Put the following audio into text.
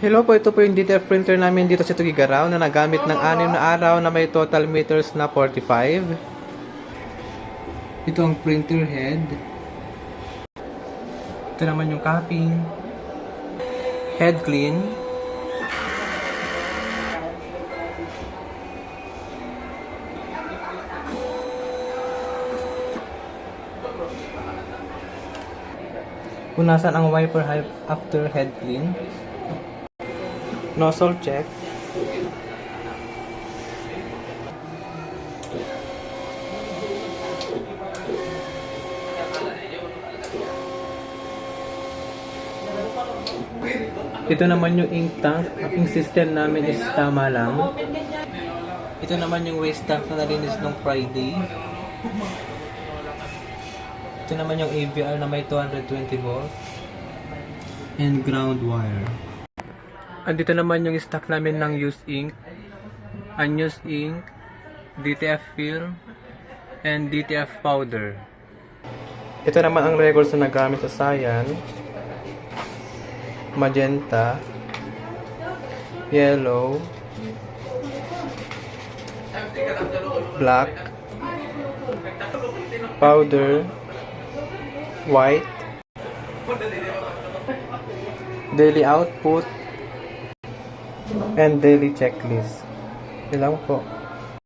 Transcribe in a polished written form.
Hello po, ito po yung DTF printer namin dito sa Tugigaraw na nagamit ng 6 na araw na may total meters na 45. Ito ang printer head. Ito naman yung capping. Head clean. Punasan ang wiper after head clean. Nozzle check. Ito naman yung ink tank. Ang ink system namin is tama lang. Ito naman yung waste tank na nalinis nung Friday. Ito naman yung AVR na may 220 volts and ground wire. Andito naman yung stock namin ng used ink, unused ink, DTF film, and DTF powder. Ito naman ang records na nagamit sa cyan, magenta, yellow, black, powder, white, daily output, and daily checklist. Ilang po.